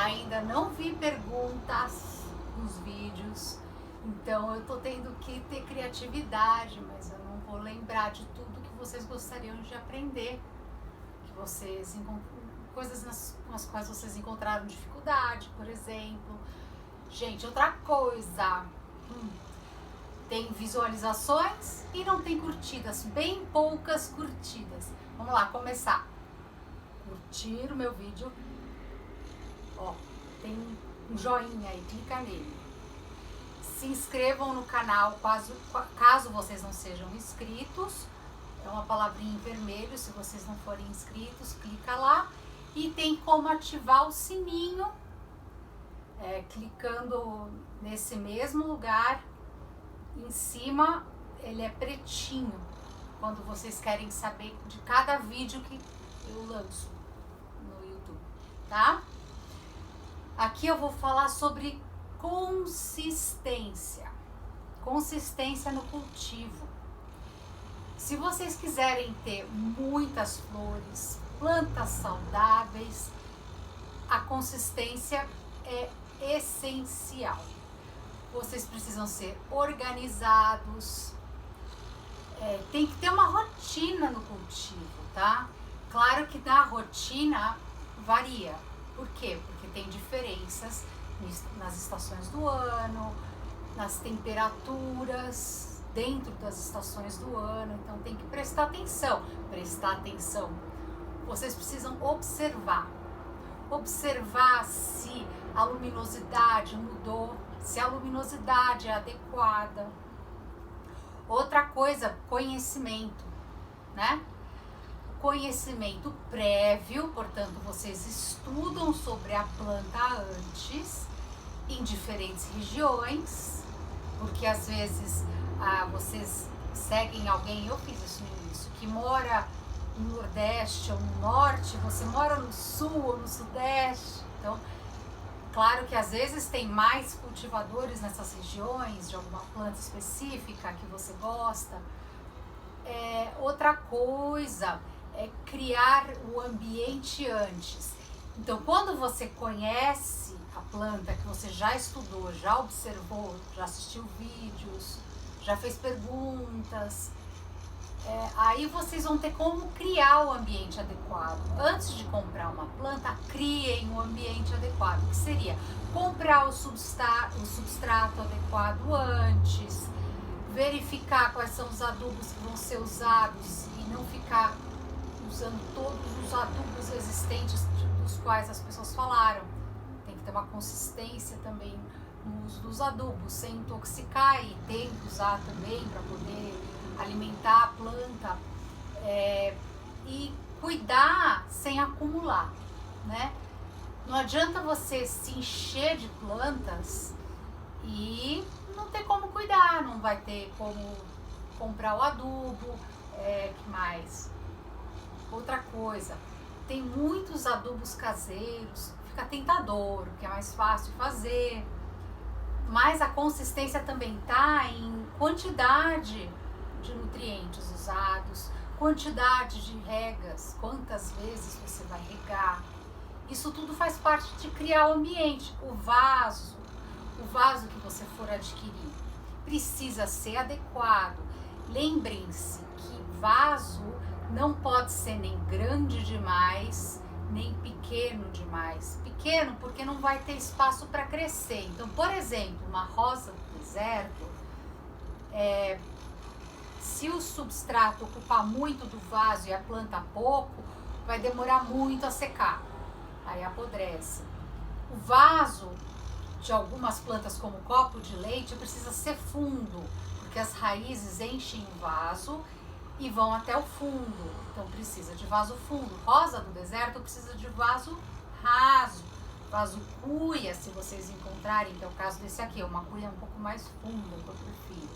Ainda não vi perguntas nos vídeos, então eu tô tendo que ter criatividade, mas eu não vou lembrar de tudo que vocês gostariam de aprender, que vocês coisas com as quais vocês encontraram dificuldade, por exemplo. Gente, outra coisa, tem visualizações e não tem curtidas, bem poucas curtidas. Vamos lá, começar. Curtir o meu vídeo. Ó, tem um joinha aí, clica nele. Se inscrevam no canal, caso vocês não sejam inscritos. É uma palavrinha em vermelho, se vocês não forem inscritos, clica lá. E tem como ativar o sininho, clicando nesse mesmo lugar. Em cima, ele é pretinho, quando vocês querem saber de cada vídeo que eu lanço no YouTube, tá? Aqui eu vou falar sobre consistência. Consistência no cultivo. Se vocês quiserem ter muitas flores, plantas saudáveis, a consistência é essencial. Vocês precisam ser organizados, tem que ter uma rotina no cultivo, tá? Claro que na rotina varia. Por quê? Porque tem diferenças nas estações do ano, nas temperaturas, dentro das estações do ano, então tem que prestar atenção. Vocês precisam observar se a luminosidade mudou, se a luminosidade é adequada. Outra coisa, conhecimento, né? Conhecimento prévio, portanto, vocês estudam sobre a planta antes, em diferentes regiões, porque às vezes vocês seguem alguém, eu fiz isso no início, que mora no Nordeste ou no Norte, você mora no Sul ou no Sudeste, então, claro que às vezes tem mais cultivadores nessas regiões, de alguma planta específica que você gosta. Outra coisa é criar o ambiente antes. Então, quando você conhece a planta, que você já estudou, já observou, já assistiu vídeos, já fez perguntas, aí vocês vão ter como criar o ambiente adequado. Antes de comprar uma planta, criem o ambiente adequado, que seria comprar o substrato adequado antes, verificar quais são os adubos que vão ser usados e não ficar usando todos os adubos existentes dos quais as pessoas falaram. Tem que ter uma consistência também no uso dos adubos, sem intoxicar, e tem que usar também para poder alimentar a planta, e cuidar sem acumular, né? Não adianta você se encher de plantas e não ter como cuidar, não vai ter como comprar o adubo, que mais? Outra coisa, tem muitos adubos caseiros, fica tentador, que é mais fácil de fazer, mas a consistência também está em quantidade de nutrientes usados, quantidade de regas, quantas vezes você vai regar. Isso tudo faz parte de criar o ambiente. O vaso que você for adquirir precisa ser adequado. Lembrem-se que vaso não pode ser nem grande demais, nem pequeno demais. Pequeno porque não vai ter espaço para crescer. Então, por exemplo, uma rosa do deserto, se o substrato ocupar muito do vaso e a planta pouco, vai demorar muito a secar, aí apodrece. O vaso de algumas plantas, como o copo de leite, precisa ser fundo, porque as raízes enchem o vaso e vão até o fundo, então precisa de vaso fundo. Rosa do deserto precisa de vaso raso, vaso cuia, se vocês encontrarem, que é o caso desse aqui, é uma cuia um pouco mais funda, que eu prefiro.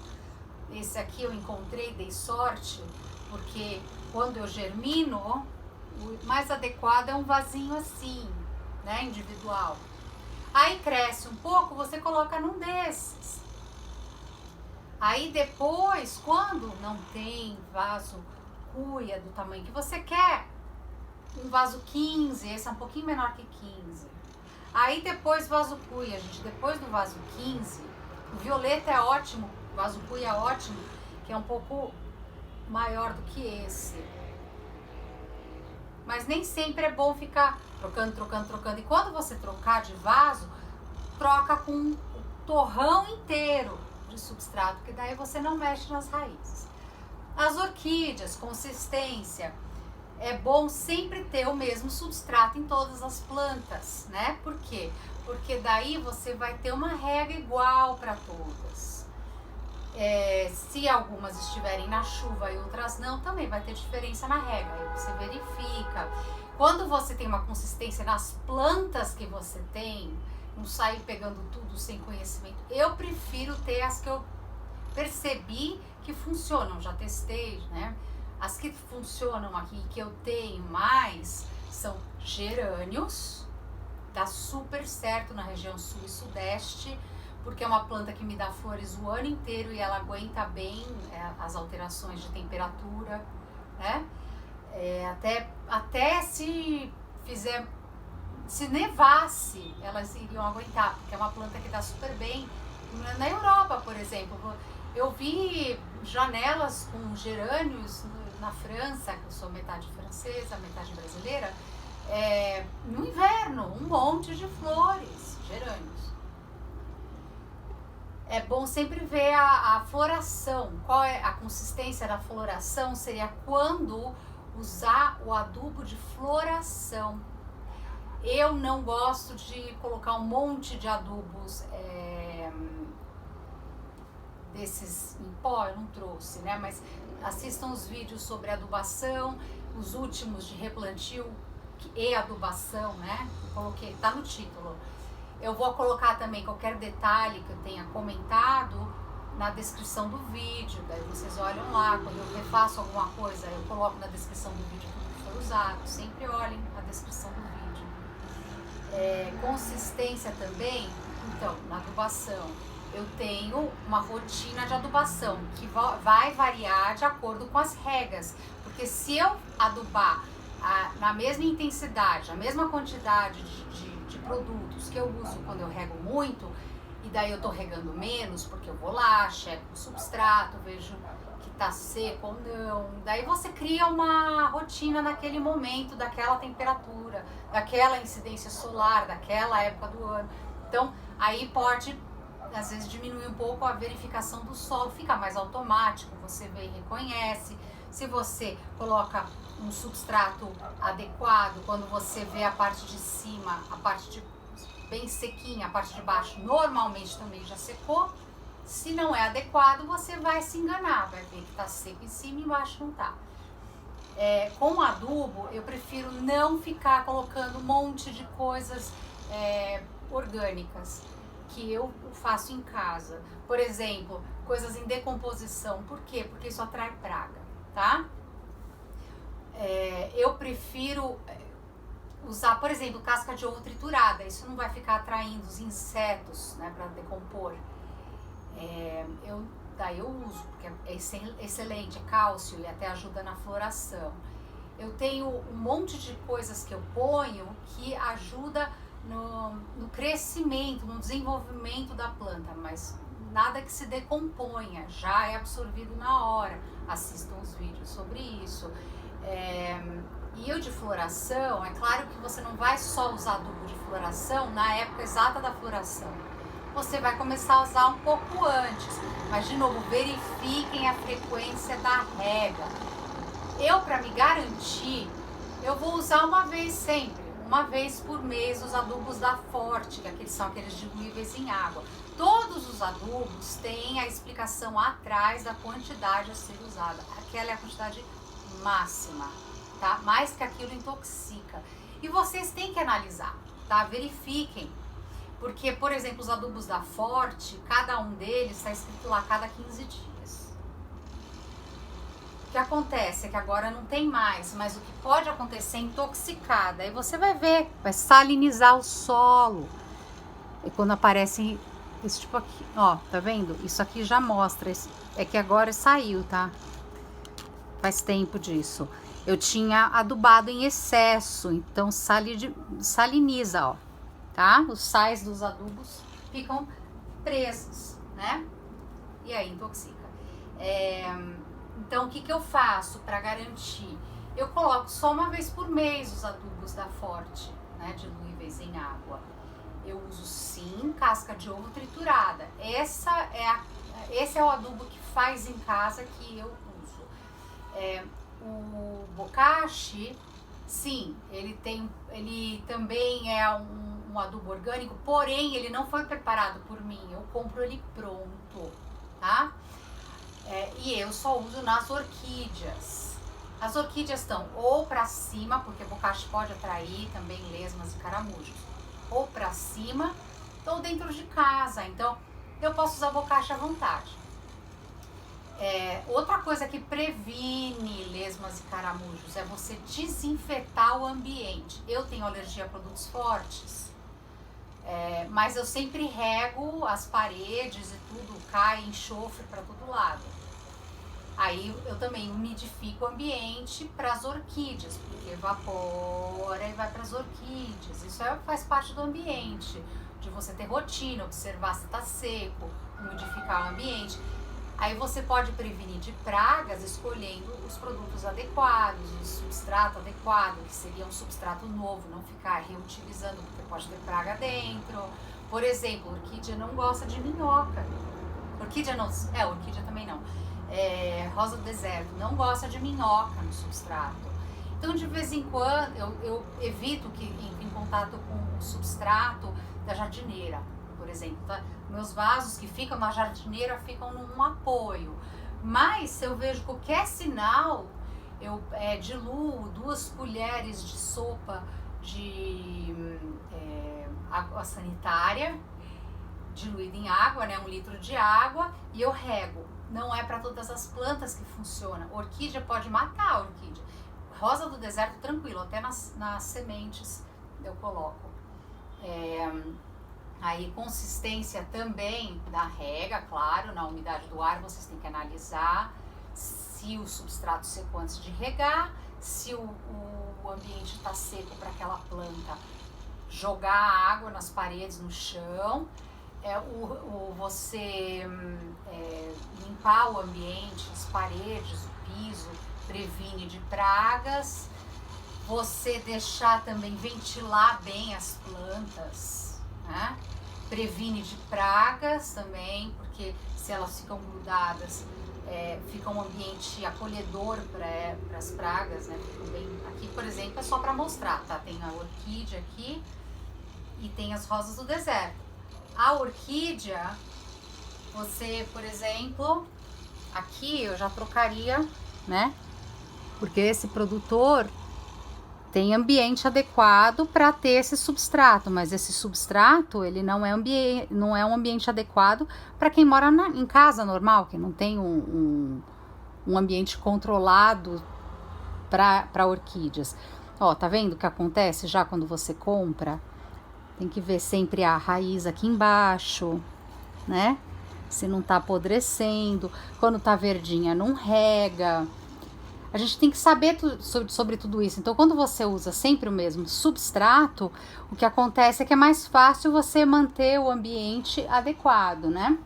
Esse aqui eu encontrei, dei sorte, porque quando eu germino, o mais adequado é um vasinho assim, né, individual. Aí cresce um pouco, você coloca num desses. Aí depois, quando não tem vaso cuia do tamanho que você quer, um vaso 15, esse é um pouquinho menor que 15. Aí depois vaso cuia, gente, depois do vaso 15, o violeta é ótimo, o vaso cuia é ótimo, que é um pouco maior do que esse. Mas nem sempre é bom ficar trocando. E quando você trocar de vaso, troca com o torrão inteiro de substrato, porque daí você não mexe nas raízes. As orquídeas, consistência, é bom sempre ter o mesmo substrato em todas as plantas, né? Por quê? Porque daí você vai ter uma rega igual para todas. Se algumas estiverem na chuva e outras não, também vai ter diferença na rega. Aí você verifica. Quando você tem uma consistência nas plantas que você tem, não sair pegando tudo sem conhecimento. Eu prefiro ter as que eu percebi que funcionam, já testei, né? As que funcionam aqui, que eu tenho mais, são gerânios, dá super certo na região sul e sudeste, porque é uma planta que me dá flores o ano inteiro e ela aguenta bem as alterações de temperatura, né? Até se nevasse, elas iriam aguentar, porque é uma planta que dá super bem. Na Europa, por exemplo, eu vi janelas com gerânios na França, que eu sou metade francesa, metade brasileira, no inverno, um monte de flores, gerânios. É bom sempre ver a floração. Qual é a consistência da floração? Seria quando usar o adubo de floração. Eu não gosto de colocar um monte de adubos desses em pó, eu não trouxe, né? Mas assistam os vídeos sobre adubação, os últimos de replantio e adubação, né? Eu coloquei, tá no título. Eu vou colocar também qualquer detalhe que eu tenha comentado na descrição do vídeo, daí vocês olham lá, quando eu refaço alguma coisa, eu coloco na descrição do vídeo tudo que foi usado, sempre olhem a descrição do vídeo. Consistência também, então, na adubação, eu tenho uma rotina de adubação, que vai variar de acordo com as regas, porque se eu adubar na mesma intensidade, a mesma quantidade de produtos que eu uso quando eu rego muito, e daí eu tô regando menos, porque eu vou lá, checo o substrato, vejo que tá seco ou não, daí você cria uma rotina naquele momento, daquela temperatura, daquela incidência solar, daquela época do ano. Então, aí pode, às vezes, diminuir um pouco a verificação do solo, fica mais automático, você vê e reconhece. Se você coloca um substrato adequado, quando você vê a parte de cima, a parte de bem sequinha, a parte de baixo normalmente também já secou. Se não é adequado, você vai se enganar, vai ver que tá seco em cima e embaixo não tá. Com adubo, eu prefiro não ficar colocando um monte de coisas orgânicas que eu faço em casa. Por exemplo, coisas em decomposição. Por quê? Porque isso atrai praga, tá? Eu prefiro usar, por exemplo, casca de ovo triturada. Isso não vai ficar atraindo os insetos, né, para decompor. Daí eu uso, porque é excelente, é cálcio e até ajuda na floração. Eu tenho um monte de coisas que eu ponho que ajuda no crescimento, no desenvolvimento da planta, mas nada que se decomponha, já é absorvido na hora. Assistam os vídeos sobre isso. E o de floração, é claro que você não vai só usar adubo de floração na época exata da floração. Você vai começar a usar um pouco antes, mas de novo, verifiquem a frequência da rega. Para me garantir, eu vou usar uma vez sempre, uma vez por mês, os adubos da Forte, que são aqueles diluíveis em água. Todos os adubos têm a explicação atrás da quantidade a ser usada. Aquela é a quantidade máxima, tá? Mais que aquilo intoxica. E vocês têm que analisar, tá? Verifiquem. Porque, por exemplo, os adubos da Forte, cada um deles está escrito lá cada 15 dias. O que acontece é que agora não tem mais, mas o que pode acontecer é intoxicada. Aí você vai ver, vai salinizar o solo. E quando aparece esse tipo aqui, ó, tá vendo? Isso aqui já mostra, é que agora saiu, tá? Faz tempo disso. Eu tinha adubado em excesso, então saliniza, ó. tá? Os sais dos adubos ficam presos, né? E aí intoxica. Então, o que eu faço para garantir? Eu coloco só uma vez por mês os adubos da Forte, né, diluíveis em água. Eu uso sim casca de ovo triturada. Esse é o adubo que faz em casa que eu uso. O bokashi, sim, ele também é um adubo orgânico, porém ele não foi preparado por mim. Eu compro ele pronto, tá? E eu só uso nas orquídeas. As orquídeas estão ou para cima, porque bokashi pode atrair também lesmas e caramujos, ou para cima, ou dentro de casa. Então, eu posso usar bokashi à vontade. Outra coisa que previne lesmas e caramujos é você desinfetar o ambiente. Eu tenho alergia a produtos fortes, mas eu sempre rego as paredes e tudo, cai enxofre para todo lado. Aí eu também umidifico o ambiente para as orquídeas, porque evapora e vai para as orquídeas. Isso faz parte do ambiente, de você ter rotina, observar se está seco, umidificar o ambiente. Aí você pode prevenir de pragas escolhendo os produtos adequados, o substrato adequado, que seria um substrato novo, não ficar reutilizando, porque pode ter praga dentro. Por exemplo, orquídea não gosta de minhoca. Orquídea também não. Rosa do deserto não gosta de minhoca no substrato. Então, de vez em quando, eu evito que entre em contato com o substrato da jardineira, por exemplo. Tá? Meus vasos que ficam na jardineira ficam num apoio. Mas, se eu vejo qualquer sinal, eu diluo 2 colheres de sopa de água sanitária, diluída em água, né, 1 litro de água, e eu rego. Não é para todas as plantas que funciona. Orquídea pode matar a orquídea. Rosa do deserto, tranquilo, até nas sementes eu coloco. Aí consistência também da rega, claro, na umidade do ar vocês têm que analisar se o substrato secou antes de regar, se o ambiente está seco para aquela planta, jogar água nas paredes, no chão. Você limpar o ambiente, as paredes, o piso, previne de pragas. Você deixar também ventilar bem as plantas, né? Previne de pragas também, porque se elas ficam grudadas, fica um ambiente acolhedor para as pragas, né? Aqui, por exemplo, é só para mostrar, tá? Tem a orquídea aqui e tem as rosas do deserto. A orquídea, você, por exemplo, aqui eu já trocaria, né? Porque esse produtor tem ambiente adequado para ter esse substrato, mas esse substrato, ele não é um ambiente adequado para quem mora em casa normal, que não tem um ambiente controlado para orquídeas. Ó, tá vendo o que acontece já quando você compra? Tem que ver sempre a raiz aqui embaixo, né? Se não tá apodrecendo. Quando tá verdinha, não rega. A gente tem que saber sobre tudo isso. Então, quando você usa sempre o mesmo substrato, o que acontece é que é mais fácil você manter o ambiente adequado, né?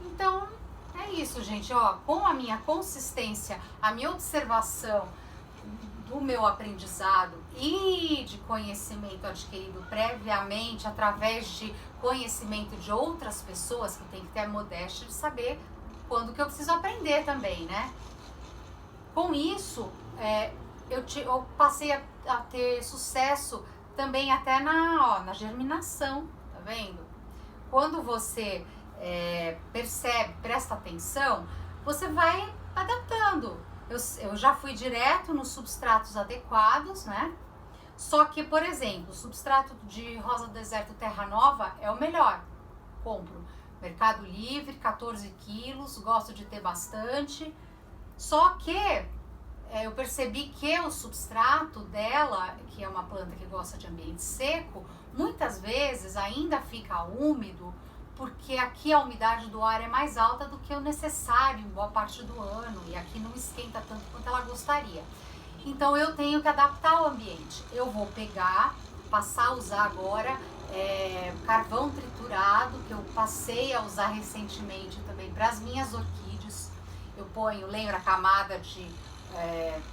Então, é isso, gente. Ó, com a minha consistência, a minha observação do meu aprendizado e de conhecimento adquirido previamente através de conhecimento de outras pessoas, que tem que ter a modéstia de saber quando que eu preciso aprender também, né? Com isso, eu passei a ter sucesso também até na germinação, tá vendo? Quando você percebe, presta atenção, você vai adaptando. Eu já fui direto nos substratos adequados, né? Só que, por exemplo, o substrato de rosa do deserto Terra Nova é o melhor. Compro. Mercado Livre, 14 quilos, gosto de ter bastante. Só que eu percebi que o substrato dela, que é uma planta que gosta de ambiente seco, muitas vezes ainda fica úmido, porque aqui a umidade do ar é mais alta do que o necessário em boa parte do ano, e aqui não esquenta tanto quanto ela gostaria. Então eu tenho que adaptar o ambiente. Eu vou pegar, passar a usar agora carvão triturado, que eu passei a usar recentemente também para as minhas orquídeas. Eu ponho, lembra, a camada de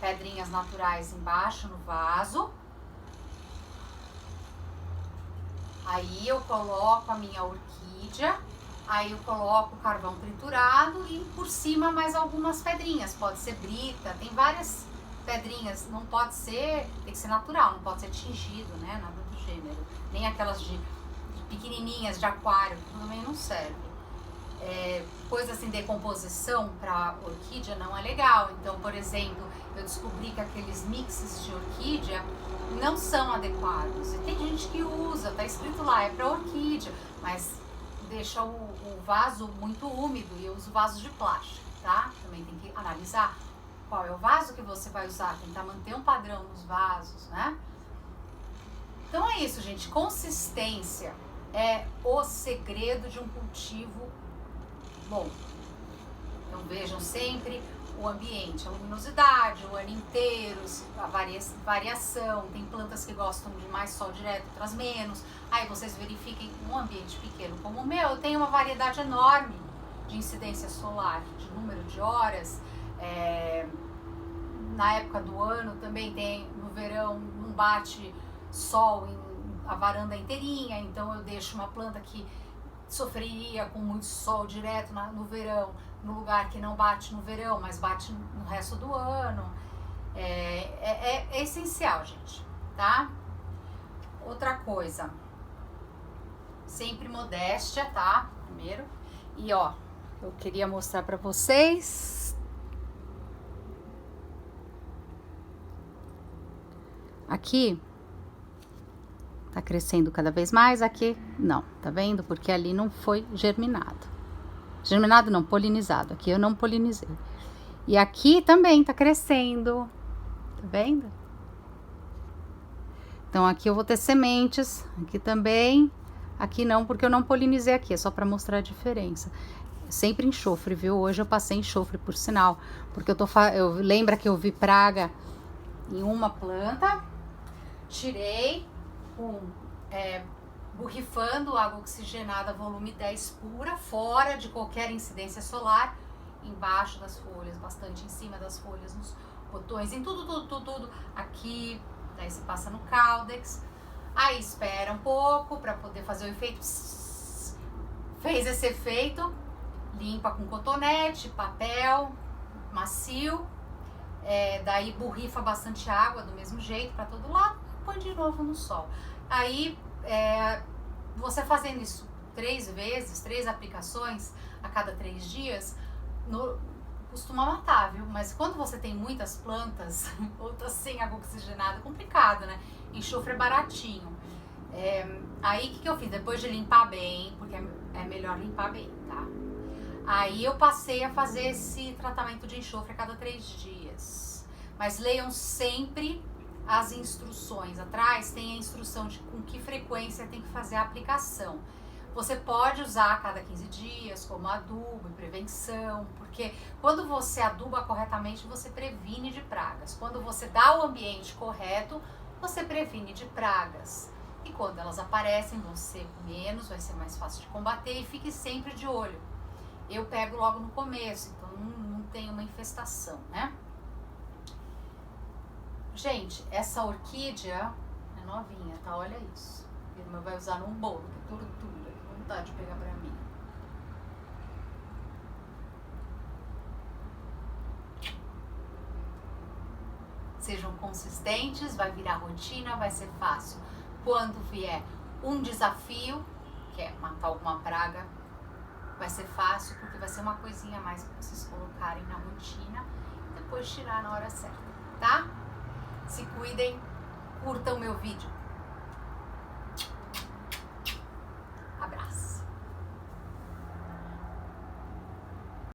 pedrinhas naturais embaixo no vaso. Aí eu coloco a minha orquídea, aí eu coloco o carvão triturado e por cima mais algumas pedrinhas. Pode ser brita, tem várias pedrinhas, não pode ser, tem que ser natural, não pode ser tingido, né, nada do gênero. Nem aquelas de pequenininhas de aquário, que também não serve. Coisa assim, decomposição para orquídea não é legal. Então, por exemplo, eu descobri que aqueles mixes de orquídea não são adequados. E tem gente que usa, tá escrito lá, é para orquídea, mas deixa o vaso muito úmido e eu uso vasos de plástico, tá? Também tem que analisar qual é o vaso que você vai usar, tentar manter um padrão nos vasos, né? Então é isso, gente. Consistência é o segredo de um cultivo bom. Então vejam sempre o ambiente, a luminosidade, o ano inteiro, a variação. Tem plantas que gostam de mais sol direto, outras menos. Aí vocês verifiquem um ambiente pequeno como o meu, eu tenho uma variedade enorme de incidência solar, de número de horas. Na época do ano também tem, no verão não bate sol a varanda inteirinha, então eu deixo uma planta que sofreria com muito sol direto no verão, no lugar que não bate no verão, mas bate no resto do ano. É essencial, gente, tá? Outra coisa, sempre modéstia, tá? Primeiro. E ó, eu queria mostrar pra vocês. Aqui tá crescendo cada vez mais, aqui não, tá vendo? Porque ali não foi germinado. Germinado não, polinizado. Aqui eu não polinizei. E aqui também tá crescendo, tá vendo? Então aqui eu vou ter sementes, aqui também, aqui não, porque eu não polinizei aqui, é só para mostrar a diferença. Sempre enxofre, viu? Hoje eu passei enxofre, por sinal, porque lembra que eu vi praga em uma planta, tirei borrifando água oxigenada volume 10 pura, fora de qualquer incidência solar, embaixo das folhas, bastante em cima das folhas, nos botões, em tudo, aqui, daí você passa no Caldex, aí espera um pouco para poder fazer o efeito, fez esse efeito, limpa com cotonete, papel macio, daí borrifa bastante água do mesmo jeito para todo lado, põe de novo no sol. Aí você fazendo isso 3 vezes, 3 aplicações a cada 3 dias, costuma matar, viu? Mas quando você tem muitas plantas, ou tá sem água oxigenada, é complicado, né? Enxofre é baratinho. Aí o que eu fiz? Depois de limpar bem, porque é melhor limpar bem, tá? Aí eu passei a fazer esse tratamento de enxofre a cada 3 dias. Mas leiam sempre as instruções. Atrás tem a instrução de com que frequência tem que fazer a aplicação. Você pode usar a cada 15 dias como adubo e prevenção, porque quando você aduba corretamente, você previne de pragas. Quando você dá o ambiente correto, você previne de pragas. E quando elas aparecem, vão ser menos, vai ser mais fácil de combater, e fique sempre de olho. Eu pego logo no começo, então não tem uma infestação, né? Gente, essa orquídea é novinha, tá? Olha isso. Minha irmã vai usar num bolo, que tortura, que vontade de pegar pra mim. Sejam consistentes, vai virar rotina, vai ser fácil. Quando vier um desafio, que é matar alguma praga, vai ser fácil, porque vai ser uma coisinha a mais para vocês colocarem na rotina e depois tirar na hora certa, tá? Se cuidem, curtam o meu vídeo.